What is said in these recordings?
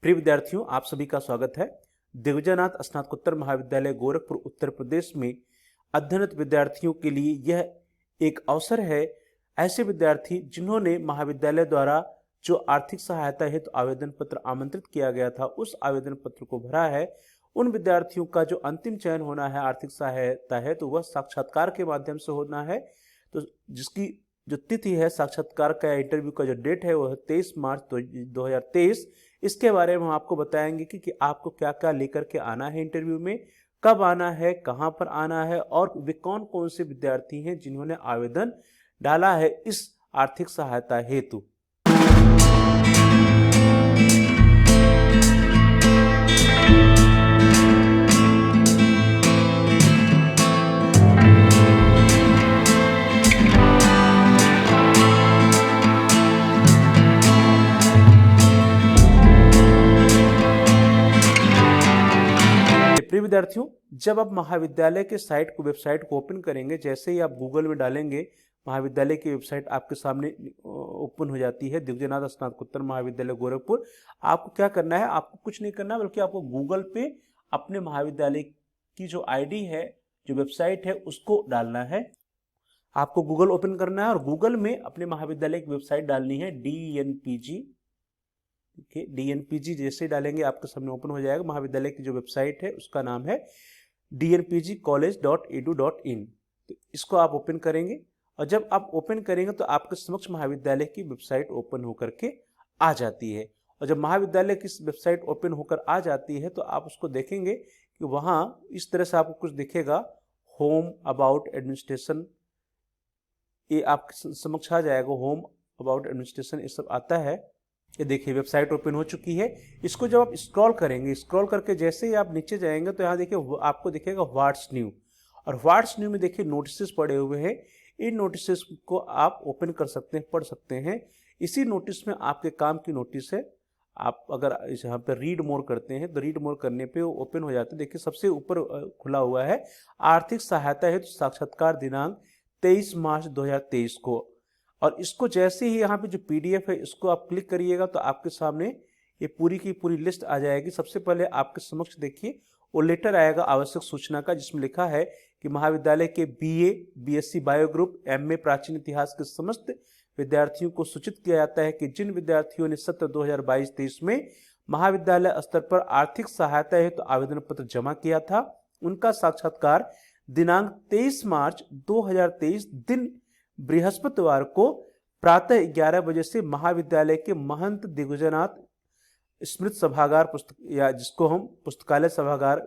प्रिय विद्यार्थियों, आप सभी का स्वागत है। दिग्विजयनाथ स्नातकोत्तर महाविद्यालय गोरखपुर उत्तर प्रदेश में अध्ययनरत विद्यार्थियों के लिए यह एक अवसर है। ऐसे विद्यार्थी जिन्होंने महाविद्यालय द्वारा जो आर्थिक सहायता हेतु आवेदन पत्र आमंत्रित किया गया था, उस आवेदन पत्र को भरा है, उन विद्यार्थियों का जो अंतिम चयन होना है आर्थिक सहायता है तो वह साक्षात्कार के माध्यम से होना है। तो जिसकी जो तिथि है साक्षात्कार का इंटरव्यू का जो डेट है वह 23 मार्च 2023। इसके बारे में हम आपको बताएंगे कि आपको क्या क्या लेकर के आना है इंटरव्यू में, कब आना है, कहां पर आना है और वे कौन कौन से विद्यार्थी हैं जिन्होंने आवेदन डाला है इस आर्थिक सहायता हेतु। प्रिय विद्यार्थियों, जब आप महाविद्यालय के वेबसाइट को ओपन करेंगे, जैसे ही आप गूगल में डालेंगे महाविद्यालय की वेबसाइट आपके सामने ओपन हो जाती है, दिग्विजयनाथ स्नातकोत्तर महाविद्यालय गोरखपुर। आपको क्या करना है, आपको कुछ नहीं करना, बल्कि आपको गूगल पे अपने महाविद्यालय की जो आईडी है, जो वेबसाइट है, उसको डालना है। आपको गूगल ओपन करना है और गूगल में अपने महाविद्यालय की वेबसाइट डालनी है DNPG। DNPG जैसे डालेंगे आपके सामने ओपन हो जाएगा। महाविद्यालय की जो वेबसाइट है उसका नाम है dnpgcollege.edu.in। तो इसको आप ओपन करेंगे और जब आप ओपन करेंगे तो आपके समक्ष महाविद्यालय की वेबसाइट ओपन होकर के आ जाती है। और जब महाविद्यालय की वेबसाइट ओपन होकर आ जाती है तो आप उसको देखेंगे कि वहाँ इस तरह से आपको कुछ दिखेगा, होम, अबाउट, एडमिनिस्ट्रेशन, ये आपके समक्ष आ जाएगा। होम, अबाउट, एडमिनिस्ट्रेशन ये सब आता है। ये देखिए वेबसाइट ओपन हो चुकी है। इसको जब आप स्क्रॉल करेंगे, स्क्रॉल करके जैसे ही आप नीचे जाएंगे तो यहाँ देखिए आपको दिखेगा व्हाट्स न्यू, और व्हाट्स न्यू में देखिए नोटिस पड़े हुए हैं। इन नोटिस को आप ओपन कर सकते हैं, पढ़ सकते हैं। इसी नोटिस में आपके काम की नोटिस है। आप अगर यहाँ पे रीड मोर करते हैं तो रीड मोर करने पे वो ओपन हो जाते हैं। देखिए सबसे ऊपर खुला हुआ है आर्थिक सहायता हेतु साक्षात्कार दिनांक 23 मार्च 2023 को। और इसको जैसे ही यहाँ पे जो PDF है इसको आप क्लिक करिएगा तो आपके सामने ये पूरी की पूरी लिस्ट आ जाएगी। सबसे पहले आपके समक्ष देखिए वो लेटर आएगा आवश्यक सूचना का, जिसमें लिखा है कि महाविद्यालय के BA, BSc bio group, MA प्राचीन इतिहास के समस्त विद्यार्थियों को सूचित किया जाता है कि जिन विद्यार्थियों ने सत्र 2022-23 में महाविद्यालय स्तर पर आर्थिक सहायता हेतु तो आवेदन पत्र जमा किया था, उनका साक्षात्कार दिनांक 23 मार्च 2023 दिन बृहस्पतिवार को प्रातः 11 बजे से महाविद्यालय के महंत दिग्विजयनाथ स्मृत सभागार पुस्तक, या जिसको हम पुस्तकालय सभागार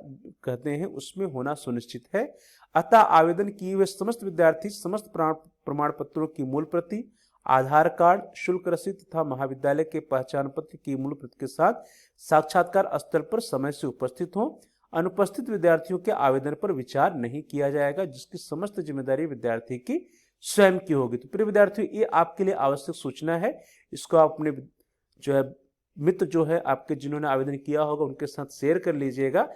कहते हैं, उसमें होना सुनिश्चित है। अतः आवेदन किए हुए समस्त विद्यार्थी समस्त प्रमाण पत्रों की मूल प्रति, आधार कार्ड, शुल्क रसीद तथा महाविद्यालय के पहचान पत्र की मूल प्रति के साथ साक्षात्कार स्थल पर समय से उपस्थित हों। अनुपस्थित विद्यार्थियों के आवेदन पर विचार नहीं किया जाएगा, जिसकी समस्त जिम्मेदारी विद्यार्थी की स्वयं की होगी। तो प्रिय विद्यार्थियों, ये आपके लिए आवश्यक सूचना है। इसको आप अपने जो है मित्र जो है आपके जिन्होंने आवेदन किया होगा उनके साथ शेयर कर लीजिएगा।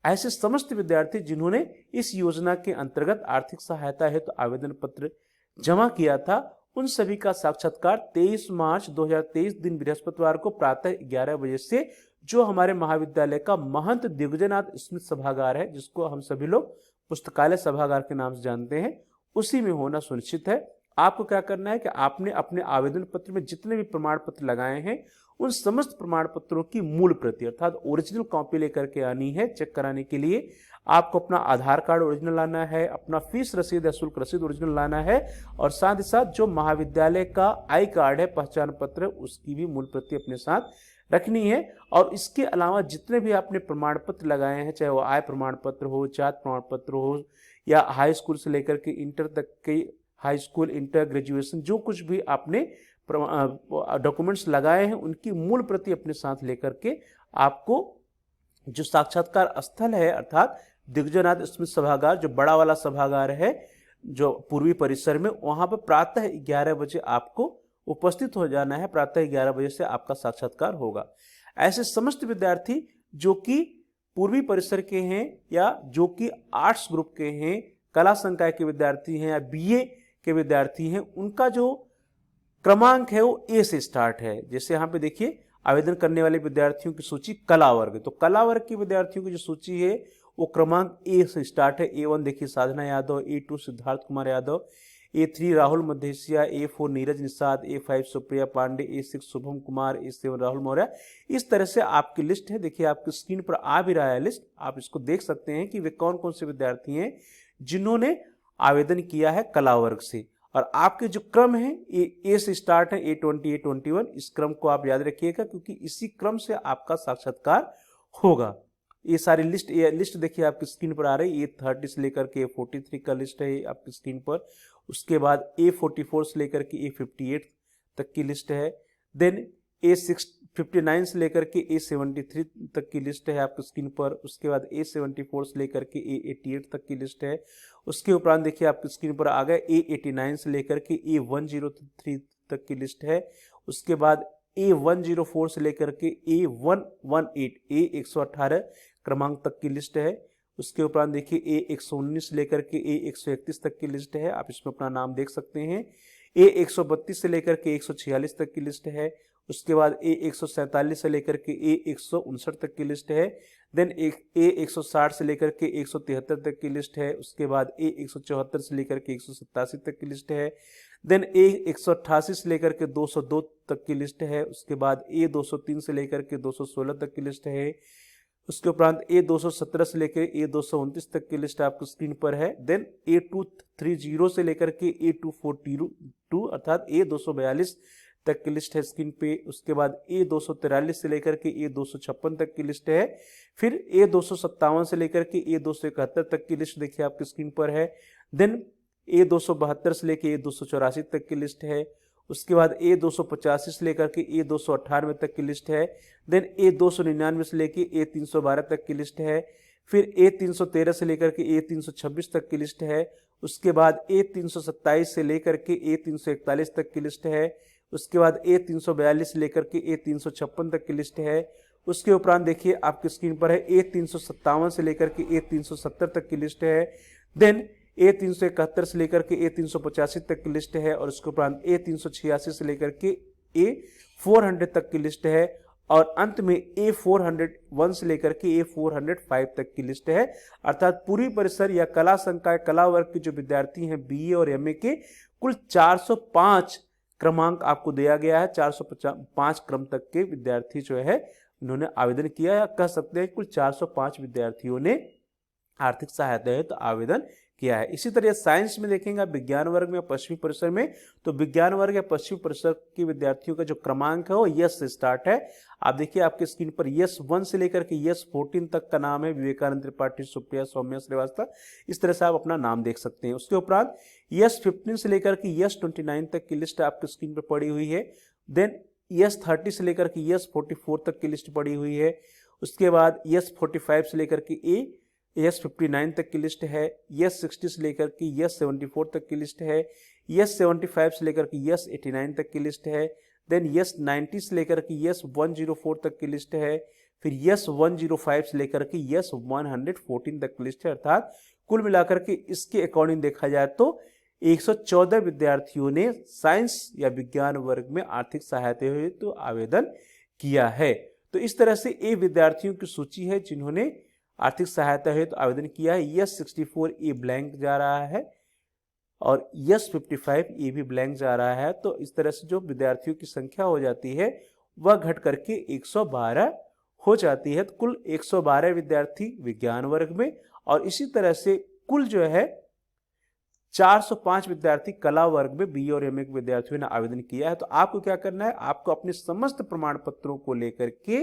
ऐसे समस्त विद्यार्थी जिन्होंने इस योजना के अंतर्गत आर्थिक सहायता है तो आवेदन पत्र जमा किया था, उन सभी का साक्षात्कार 23 मार्च 2023 दिन बृहस्पतिवार को प्रातः 11 बजे से जो हमारे महाविद्यालय का महंत दिग्विजयनाथ स्मृत सभागार है, जिसको हम सभी लोग पुस्तकालय सभागार के नाम से जानते हैं, उसी में होना सुनिश्चित है। आपको क्या करना है कि आपने अपने आवेदन पत्र में जितने भी प्रमाण पत्र लगाए हैं उन समस्त प्रमाण पत्रों की मूल प्रति अर्थात ओरिजिनल कॉपी लेकर के आनी है। चेक कराने के लिए आपको अपना आधार कार्ड ओरिजिनल लाना है, अपना फीस रसीद या शुल्क रसीद ओरिजिनल लाना है, और साथ ही साथ जो महाविद्यालय का आई कार्ड है, पहचान पत्र, उसकी भी मूल प्रति अपने साथ रखनी है। और इसके अलावा जितने भी आपने प्रमाण पत्र लगाए हैं, चाहे वो आय प्रमाण पत्र हो, जात प्रमाण पत्र हो, या हाई स्कूल से लेकर के इंटर तक के हाई स्कूल, इंटर, ग्रेजुएशन, जो कुछ भी आपने डॉक्यूमेंट्स लगाए हैं उनकी मूल प्रति अपने साथ लेकर के आपको जो साक्षात्कार स्थल है अर्थात दिग्विजयनाथ स्मृत सभागार, जो बड़ा वाला सभागार है जो पूर्वी परिसर में, वहां पर प्रातः 11 बजे आपको उपस्थित हो जाना है। प्रातः 11 बजे से आपका साक्षात्कार होगा। ऐसे समस्त विद्यार्थी जो कि पूर्वी परिसर के हैं या जो कि आर्ट्स ग्रुप के हैं, कला संकाय के विद्यार्थी हैं या BA के विद्यार्थी हैं, उनका जो क्रमांक है वो A से स्टार्ट है। जैसे यहाँ पे देखिए आवेदन करने वाले विद्यार्थियों की सूची कला वर्ग। तो कला वर्ग के विद्यार्थियों की जो सूची है वो क्रमांक ए से स्टार्ट है। A1 देखिए साधना Yadav, A2 Siddharth Kumar Yadav, A3 Rahul Madhesia, A4 Neeraj Nishad, A5 Supriya Pandey, A6 Shubham Kumar, A7 Rahul Maurya. इस तरह से आपकी लिस्ट है। देखिए आपकी स्क्रीन पर आ भी रहा है लिस्ट, आप इसको देख सकते हैं कि वे कौन कौन से विद्यार्थी हैं जिन्होंने आवेदन किया है कला वर्ग से। और आपके जो क्रम है ए से स्टार्ट है, A20 A21, इस क्रम को आप याद रखिएगा क्योंकि इसी क्रम से आपका साक्षात्कार होगा। ये सारी लिस्ट देखिए आपकी स्क्रीन पर आ रही है। A30 से लेकर के A43 का लिस्ट है आपकी स्क्रीन पर। उसके बाद A44 से लेकर के A58 तक की लिस्ट है। देन A59 से लेकर के A73 तक की लिस्ट है आपकी स्क्रीन पर। उसके बाद A74 से लेकर के A88 तक की लिस्ट है। उसके उपरांत देखिए आपकी स्क्रीन पर आ गए A89 से लेकर के A103 तक की लिस्ट है। उसके बाद A104 से लेकर के A118 A118 क्रमांक तक की लिस्ट है। उसके उपरांत देखिए A119 से लेकर के A131 तक की लिस्ट है, आप इसमें अपना नाम देख सकते हैं। A132 से लेकर के 146 तक की लिस्ट है। उसके बाद A147 से लेकर के A159 तक की लिस्ट है। देन A160 से लेकर के 173 तक की लिस्ट है। उसके बाद A174 से लेकर के 187 तक की लिस्ट है। देन A188 से लेकर के 202 तक की लिस्ट है। उसके बाद A203 से लेकर के 216 तक की लिस्ट है। उसके उपरांत A217 से लेकर A229 तक की लिस्ट आपको स्क्रीन पर है। देन A230 से लेकर के A242 अर्थात A242 तक की लिस्ट है स्क्रीन पे। उसके बाद A243 से लेकर के A256 तक की लिस्ट है। फिर A257 से लेकर के A271 तक की लिस्ट देखिए आपकी स्क्रीन पर है। देन A272 से लेकर A284 तक की लिस्ट है। उसके बाद A285 से लेकर के A298 तक की लिस्ट है। देन A299 से लेकर A312 तक की लिस्ट है। फिर A313 से लेकर के A326 तक की लिस्ट है। उसके बाद A327 से लेकर के A341 तक की लिस्ट है। उसके बाद A342 से लेकर के A356 तक की लिस्ट है। उसके उपरांत देखिए आपकी स्क्रीन पर है A357 से लेकर के A370 तक की लिस्ट है। देन A371 से लेकर के A385 तक की लिस्ट है। और उसके उपरांत A386 से लेकर के A400 तक की लिस्ट है। और अंत में A401 से लेकर के A405 तक की लिस्ट है। अर्थात पूरी परिसर या कला संकाय कला वर्ग के जो विद्यार्थी हैं BA और MA के कुल 405 क्रमांक आपको दिया गया है। 405 क्रम तक के विद्यार्थी जो है इन्होंने आवेदन किया है। कह सकते हैं कुल 405 विद्यार्थियों ने आर्थिक सहायता हेतु आवेदन किया है। इसी तरह साइंस में देखेंगे विज्ञान वर्ग में पश्चिमी परिसर में, तो विज्ञान वर्ग या पश्चिमी परिसर के विद्यार्थियों का जो क्रमांक है वो यस से स्टार्ट है। आप देखिए आपके स्क्रीन पर यस 1 से लेकर के यस 14 तक का नाम है विवेकानंद त्रिपाठी, सुप्रिया, सौम्या श्रीवास्तव। इस तरह से आप अपना नाम देख सकते हैं। उसके उपरांत यस 15 से लेकर के यस 29 तक की लिस्ट आपके स्क्रीन पर पड़ी हुई है। देन यस 30 से लेकर के यस 44 तक की लिस्ट पड़ी हुई है। उसके बाद यस 45 से लेकर के यस 59 तक की लिस्ट है। यस 60 से लेकर के यस 74 तक की लिस्ट है। यस 75 से लेकर के यस 89 तक की लिस्ट है। देन यस 90 से लेकर के यस 104 तक की लिस्ट है। फिर यस 105 से लेकर के यस 114 तक की लिस्ट है। अर्थात कुल मिलाकर के इसके अकॉर्डिंग देखा जाए तो 114 विद्यार्थियों ने साइंस या विज्ञान वर्ग में आर्थिक सहायता हेतु आवेदन किया है। तो इस तरह से ये विद्यार्थियों की सूची है जिन्होंने आर्थिक सहायता हेतु आवेदन किया है। यस 64 ये ब्लैंक जा रहा है और यस 55 ये भी ब्लैंक जा रहा है। तो इस तरह से जो विद्यार्थियों की संख्या हो जाती है वह घट करके 112 हो जाती है। तो कुल 112 विद्यार्थी विज्ञान वर्ग में और इसी तरह से कुल जो है 405 विद्यार्थी कला वर्ग में BA और MA के विद्यार्थियों ने आवेदन किया है। तो आपको क्या करना है, आपको अपने समस्त प्रमाण पत्रों को लेकर के,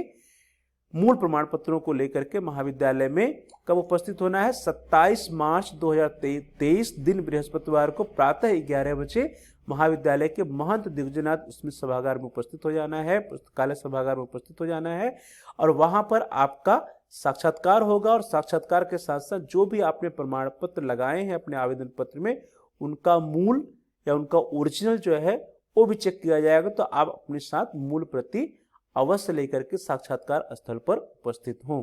मूल प्रमाण पत्रों को लेकर के महाविद्यालय में कब उपस्थित होना है, 27 मार्च 2023 दिन बृहस्पतिवार को प्रातः 11 बजे महाविद्यालय के महंत दिग्विजयनाथ स्मृति सभागार में उपस्थित हो जाना है, पुस्तकालय सभागार में उपस्थित हो जाना है। और वहां पर आपका साक्षात्कार होगा और साक्षात्कार के साथ साथ जो भी आपने प्रमाण पत्र लगाए हैं अपने आवेदन पत्र में उनका मूल या उनका ओरिजिनल जो है वो भी चेक किया जाएगा। तो आप अपने साथ मूल प्रति अवश्य लेकर के साक्षात्कार स्थल पर उपस्थित हों।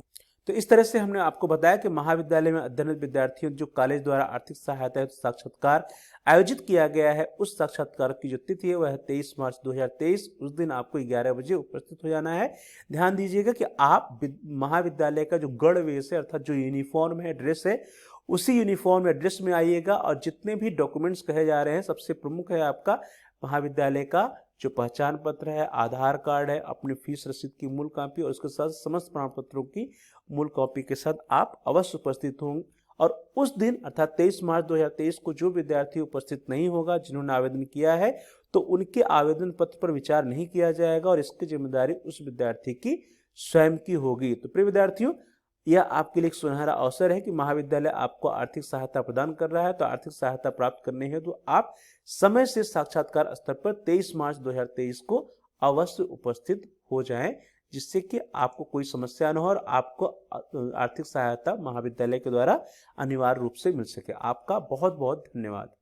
तो इस तरह से हमने आपको बताया कि महाविद्यालय में अध्ययनरत विद्यार्थियों जो कॉलेज द्वारा आर्थिक सहायता हेतु साक्षात्कार आयोजित किया गया है, उस साक्षात्कार की जो तिथि है वह है 23 मार्च 2023। उस दिन आपको 11 बजे उपस्थित हो जाना है। ध्यान दीजिएगा कि आप महाविद्यालय का जो गणवेश है अर्थात जो यूनिफॉर्म है, ड्रेस है, उसी यूनिफॉर्म या ड्रेस में आइएगा। और जितने भी डॉक्यूमेंट्स कहे जा रहे हैं, सबसे प्रमुख है आपका महाविद्यालय का जो पहचान पत्र है, आधार कार्ड है, अपनी फीस रसीद की मूल कॉपी और उसके साथ समस्त प्रमाण पत्रों की मूल कॉपी के साथ आप अवश्य उपस्थित होंगे। और उस दिन अर्थात 23 मार्च 2023 को जो विद्यार्थी उपस्थित नहीं होगा, जिन्होंने आवेदन किया है, तो उनके आवेदन पत्र पर विचार नहीं किया जाएगा और इसकी जिम्मेदारी उस विद्यार्थी की स्वयं की होगी। तो प्रिय विद्यार्थियों, यह आपके लिए एक सुनहरा अवसर है कि महाविद्यालय आपको आर्थिक सहायता प्रदान कर रहा है। तो आर्थिक सहायता प्राप्त करने हेतु तो आप समय से साक्षात्कार स्तर पर 23 मार्च 2023 को अवश्य उपस्थित हो जाएं, जिससे कि आपको कोई समस्या न हो और आपको आर्थिक सहायता महाविद्यालय के द्वारा अनिवार्य रूप से मिल सके। आपका बहुत बहुत धन्यवाद।